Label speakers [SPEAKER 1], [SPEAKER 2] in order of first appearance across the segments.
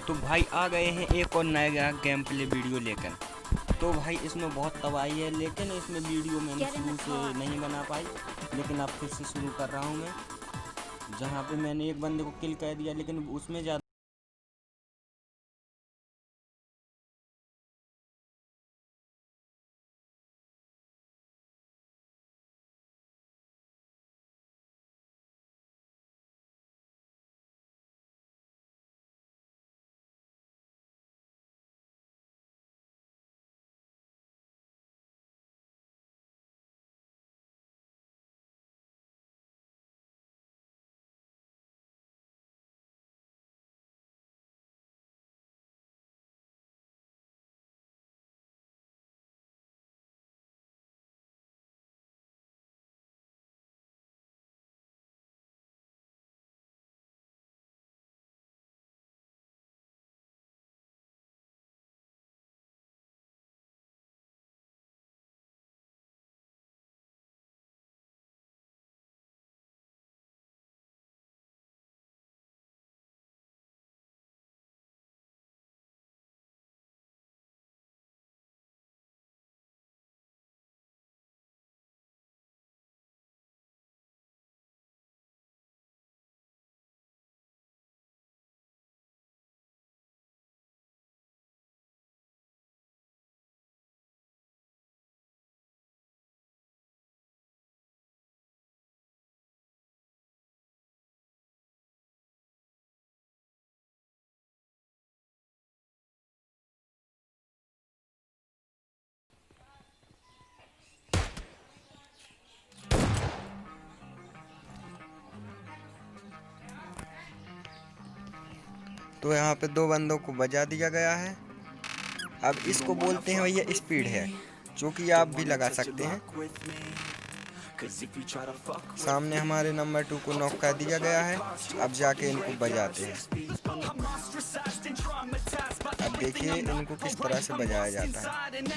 [SPEAKER 1] तो भाई आ गए हैं एक और नया गेम प्ले वीडियो लेकर। तो भाई इसमें बहुत तबाही है, लेकिन इसमें वीडियो मैंने शुरू से नहीं बना पाई, लेकिन अब फिर से शुरू कर रहा हूँ मैं। जहाँ पे मैंने एक बंदे को किल कर दिया, लेकिन उसमें ज़्यादा
[SPEAKER 2] तो यहाँ पे दो बंदों को बजा दिया गया है। अब इसको बोलते हैं भैया स्पीड है, जो कि आप भी लगा सकते हैं। सामने हमारे नंबर 2 को नॉक कर दिया गया है। अब जाके इनको बजाते हैं। अब देखिए इनको किस तरह से बजाया जाता है।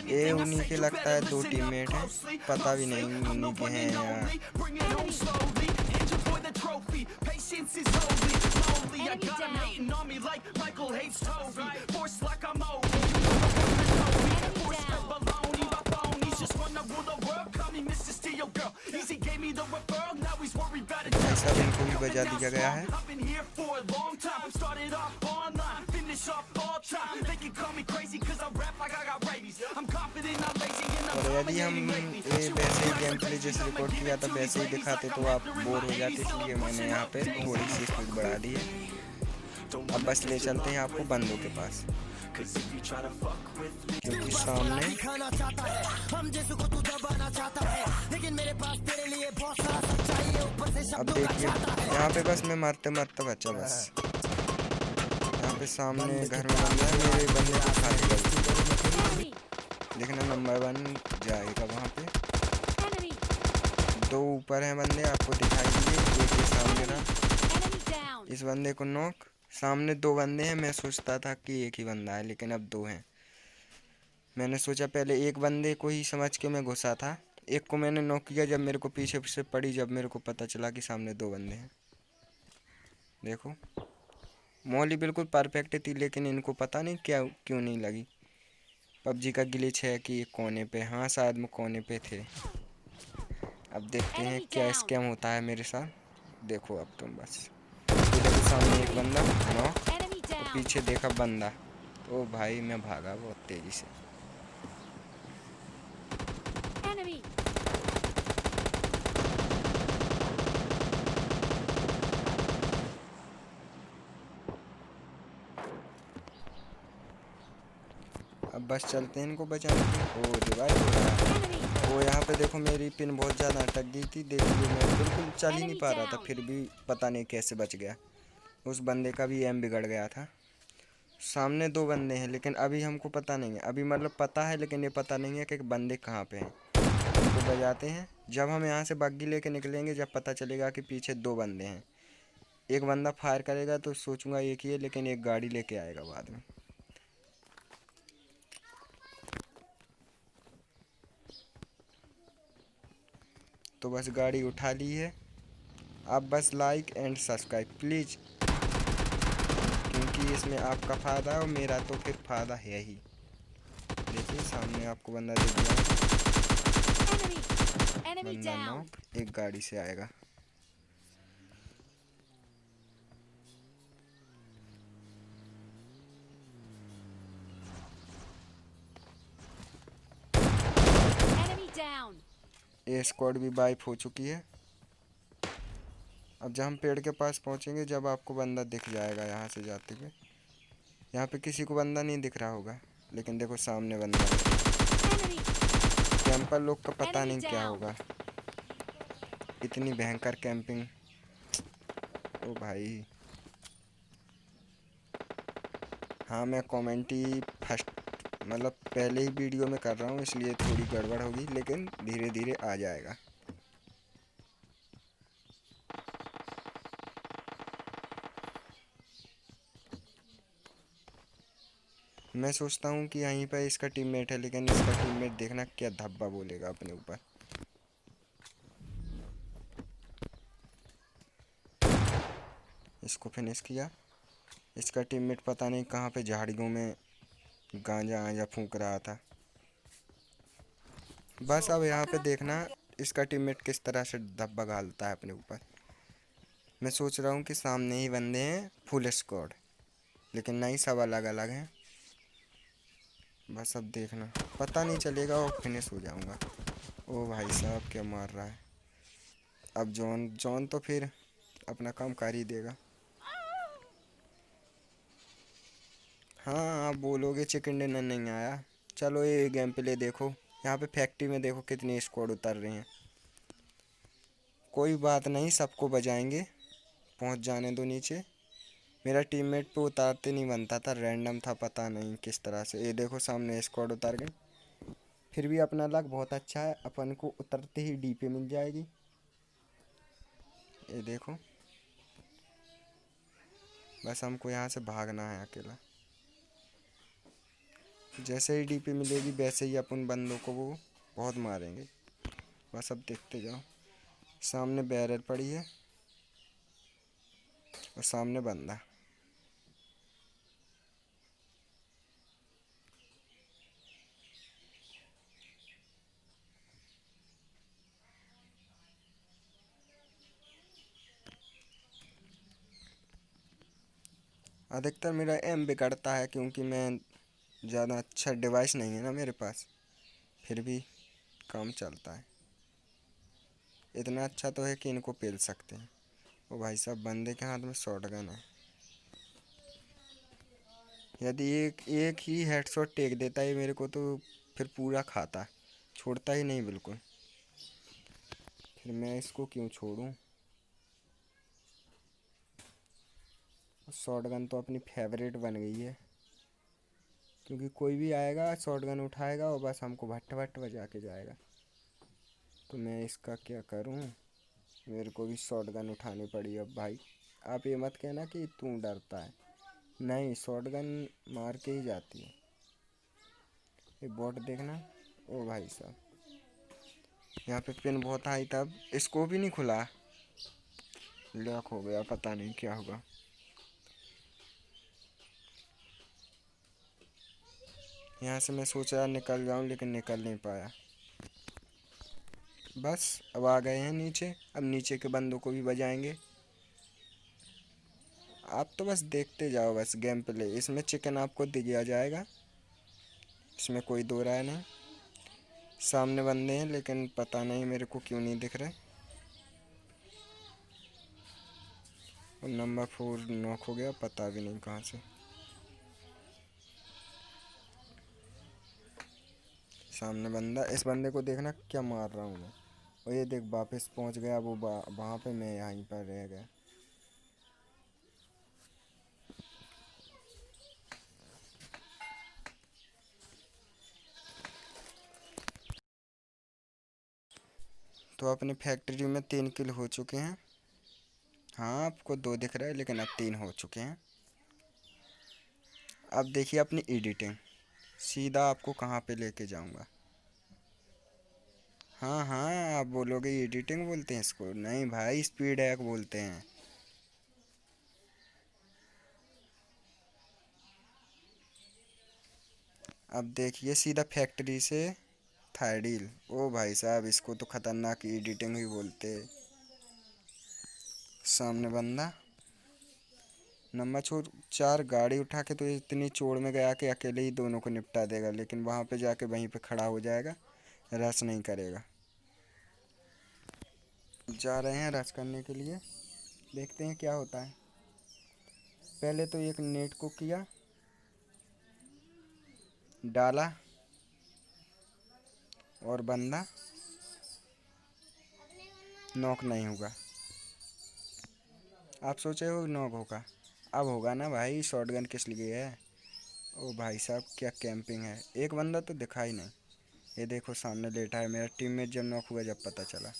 [SPEAKER 2] ये उन्हीं के लगता है, दो टीममेट हैं, पता भी नहीं उन्हीं के हैं या ऐसा भी इनको भी बजा दिया गया है। और यदि हम वैसे ही गेम प्ले जैसे रिकॉर्ड किया था वैसे ही दिखाते तो आप बोर हो जाते, इसलिए मैंने यहाँ पे थोड़ी सी स्पीड बढ़ा दी है। अब बस ले चलते हैं आपको बंदों के पास, क्योंकि सामने अब देखिए यहाँ पे बस मैं मारते मारते बचा। बस यहाँ पे सामने घर में बंदा है, मेरे बंदे को खा लेगा। देखना नंबर 1 जाएगा वहाँ पे। दो ऊपर हैं बंदे, आपको दिखाई दिए, एक के सामने रहा। इस बंदे को नॉक। सामने दो बंदे हैं, मैं सोचता था कि एक ही बंदा है, लेकिन अब दो हैं। मैंने सोचा पहले एक बंदे को ही समझ के मैं घुसा था, एक को मैंने नॉक किया जब मेरे को पीछे से पड़ी, जब मेरे को पता चला कि सामने दो बंदे हैं। देखो मौली बिल्कुल परफेक्ट थी, लेकिन इनको पता नहीं क्या क्यों नहीं लगी। पबजी का ग्लिच है कि ये कोने पे, हाँ शायद मैं कोने पे थे। अब देखते हैं क्या स्कैम होता है मेरे साथ। देखो अब तुम बस, देखो सामने एक बंदा नॉक, और पीछे देखा बंदा। ओ भाई मैं भागा बहुत तेजी से। अब बस चलते हैं इनको बचाने की। ओ रिवाइव हो रहा है। वो यहाँ पे देखो मेरी पिन बहुत ज़्यादा अटक गई थी, देखिए मैं बिल्कुल चल ही नहीं पा रहा था, फिर भी पता नहीं कैसे बच गया। उस बंदे का भी एम बिगड़ गया था। सामने दो बंदे हैं, लेकिन अभी हमको पता नहीं है, अभी मतलब पता है लेकिन ये पता नहीं है कि बंदे कहाँ पे हैं। उनको बजाते हैं। जब हम यहाँ से बग्गी लेके निकलेंगे, जब पता चलेगा कि पीछे दो बंदे हैं, एक बंदा फायर करेगा तो सोचूंगा एक ही है, लेकिन एक गाड़ी लेके आएगा बाद में। तो बस गाड़ी उठा ली है। आप बस लाइक एंड सब्सक्राइब प्लीज़, क्योंकि क्योंकि इसमें आपका फ़ायदा है और मेरा तो फिर फ़ायदा है ही। देखिए सामने आपको बंदा दिख गया, बंदा नॉक, एक गाड़ी से आएगा। ये स्क्वाड भी वाइप हो चुकी है। अब जब हम पेड़ के पास पहुंचेंगे, जब आपको बंदा दिख जाएगा यहाँ से जाते हुए। यहाँ पे किसी को बंदा नहीं दिख रहा होगा, लेकिन देखो सामने बंदा है। कैंपर लोग का पता नहीं क्या होगा, इतनी भयंकर कैंपिंग। ओ भाई, हाँ मैं कमेंटी फर्स्ट मतलब पहले ही वीडियो में कर रहा हूँ, इसलिए थोड़ी गड़बड़ होगी, लेकिन धीरे धीरे आ जाएगा। मैं सोचता हूँ कि यहीं पर इसका टीममेट है, लेकिन इसका टीममेट देखना क्या धब्बा बोलेगा अपने ऊपर। इसको फिनिश किया। इसका टीममेट पता नहीं कहाँ पे झाड़ियों में गांजा आंजा फूंक रहा था। बस अब यहाँ पे देखना इसका टीममेट किस तरह से धब्बा गालता है अपने ऊपर। मैं सोच रहा हूँ कि सामने ही बंदे हैं फुल स्क्वाड, लेकिन नहीं, सब अलग अलग हैं। बस अब देखना, पता नहीं चलेगा और फिनिश हो जाऊंगा। ओ भाई साहब क्या मार रहा है। अब जॉन जॉन तो फिर अपना काम कर ही देगा। हाँ आप बोलोगे चिकन डिनर नहीं आया, चलो ये गेम प्ले देखो। यहाँ पे फैक्ट्री में देखो कितनी स्क्वाड उतर रहे हैं। कोई बात नहीं, सबको बजाएंगे, पहुँच जाने दो नीचे। मेरा टीममेट पे उतारते नहीं बनता था, रैंडम था, पता नहीं किस तरह से। ये देखो सामने स्क्वाड उतर गई। फिर भी अपना लक बहुत अच्छा है, अपन को उतरते ही डीपी मिल जाएगी। ये देखो, बस हमको यहाँ से भागना है अकेला। जैसे ही डीपी मिलेगी वैसे ही अपन बंदों को वो बहुत मारेंगे। बस अब देखते जाओ। सामने बैरल पड़ी है और सामने बंदा। अधिकतर मेरा एम बिगड़ता है, क्योंकि मैं ज़्यादा अच्छा डिवाइस नहीं है ना मेरे पास, फिर भी काम चलता है। इतना अच्छा तो है कि इनको पेल सकते हैं। ओ भाई साहब, बंदे के हाथ में शॉटगन है। यदि एक एक ही हेडशॉट टेक देता है मेरे को, तो फिर पूरा खाता, छोड़ता ही नहीं बिल्कुल। फिर मैं इसको क्यों छोड़ूं। शॉटगन तो अपनी फेवरेट बन गई है, क्योंकि कोई भी आएगा शॉटगन उठाएगा और बस हमको भट्ट भट्ट बजा के जाएगा। तो मैं इसका क्या करूं, मेरे को भी शॉटगन उठानी पड़ी अब भाई। आप ये मत कहना कि तू डरता है, नहीं, शॉटगन मार के ही जाती है। ये बॉट देखना। ओ भाई साहब, यहाँ पे पिन बहुत हाई था, अब इसको भी नहीं खुला, लॉक हो गया, पता नहीं क्या होगा। यहाँ से मैं सोच रहा निकल जाऊँ, लेकिन निकल नहीं पाया। बस अब आ गए हैं नीचे, अब नीचे के बंदों को भी बजाएंगे। आप तो बस देखते जाओ, बस गेम प्ले, इसमें चिकन आपको दिया जाएगा, इसमें कोई दो राय नहीं। सामने बंदे हैं, लेकिन पता नहीं मेरे को क्यों नहीं दिख रहे। और नंबर 4 नॉक हो गया, पता भी नहीं कहाँ से। सामने बंदा, इस बंदे को देखना क्या मार रहा हूँ मैं। और ये देख वापस पहुँच गया वो वहाँ पे, मैं यहीं पर रह गया। तो अपनी फैक्ट्री में 3 किल हो चुके हैं। हाँ आपको 2 दिख रहा है, लेकिन अब 3 हो चुके हैं। अब देखिए अपनी एडिटिंग, सीधा आपको कहाँ पे लेके जाऊँगा। हाँ हाँ, आप बोलोगे एडिटिंग बोलते हैं इसको, नहीं भाई, स्पीड हैक बोलते हैं। अब देखिए सीधा फैक्ट्री से थाईडील। ओ भाई साहब, इसको तो खतरनाक एडिटिंग ही बोलते। सामने बंदा नंबर छोड़ 4 गाड़ी उठा के तो इतनी चोड़ में गया कि अकेले ही दोनों को निपटा देगा, लेकिन वहाँ पे जाके वहीं पे खड़ा हो जाएगा, रश नहीं करेगा। जा रहे हैं रश करने के लिए, देखते हैं क्या होता है। पहले तो एक नेट को किया, डाला और बंदा नॉक नहीं होगा। आप सोचे हो नॉक होगा, अब होगा ना भाई, शॉटगन किस लिए है। ओ भाई साहब क्या कैंपिंग है, एक बंदा तो दिखा ही नहीं। ये देखो सामने लेटा है मेरा टीममेट, जब नॉक हुआ जब पता चला।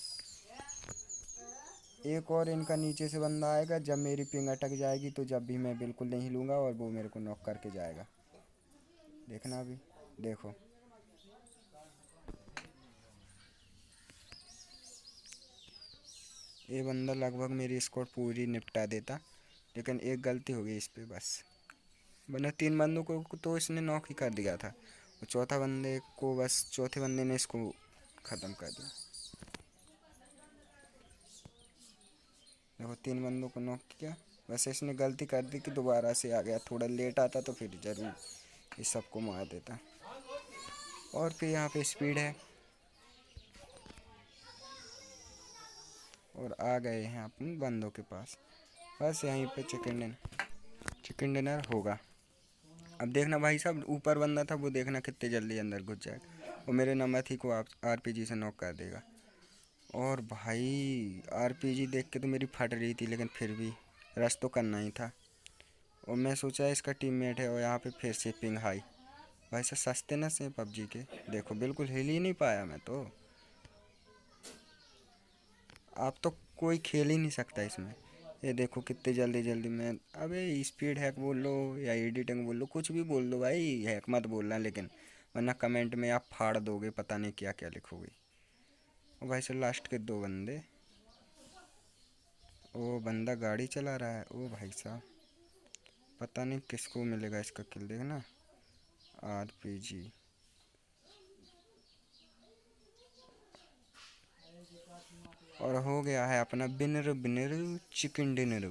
[SPEAKER 2] एक और इनका नीचे से बंदा आएगा, जब मेरी पिंग अटक जाएगी तो जब भी मैं बिल्कुल नहीं लूँगा और वो मेरे को नॉक करके जाएगा। देखना अभी, देखो ये बंदा लगभग मेरी स्क्वाड पूरी निपटा देता, लेकिन एक गलती हो गई इस पे बस, वरना 3 बंदों को तो इसने नॉक ही कर दिया था। और चौथा बंदे को बस, चौथे बंदे ने इसको ख़त्म कर दिया। देखो 3 बंदों को नॉक किया, बस इसने गलती कर दी कि दोबारा से आ गया। थोड़ा लेट आता तो फिर ज़रूर इस सबको मार देता। और फिर यहाँ पे स्पीड है और आ गए हैं अपने बंदों के पास। बस यहीं पे चिकन डिनर होगा। अब देखना भाई साहब, ऊपर बंदा था वो, देखना कितने जल्दी अंदर घुस जाएगा और मेरे नंबर थी को आप आरपीजी से नॉक कर देगा। और भाई आरपीजी देख के तो मेरी फट रही थी, लेकिन फिर भी रश तो करना ही था। और मैं सोचा इसका टीममेट है, और यहाँ पे फिर से पिंग हाई। भाई साहब सस्ते न से पबजी के, देखो बिल्कुल हिल ही नहीं पाया मैं तो। आप तो कोई खेल ही नहीं सकता इसमें। ये देखो कितने जल्दी जल्दी मैं, अबे स्पीड हैक बोल लो या एडिटिंग बोल लो, कुछ भी बोल दो भाई, हैक मत बोलना लेकिन, वरना कमेंट में आप फाड़ दोगे, पता नहीं क्या क्या लिखोगे। ओ भाई साहब लास्ट के 2 बंदे, ओ बंदा गाड़ी चला रहा है। ओ भाई साहब पता नहीं किसको मिलेगा इसका किल, देखना आरपीजी। और हो गया है अपना विनर विनर चिकन डिनर।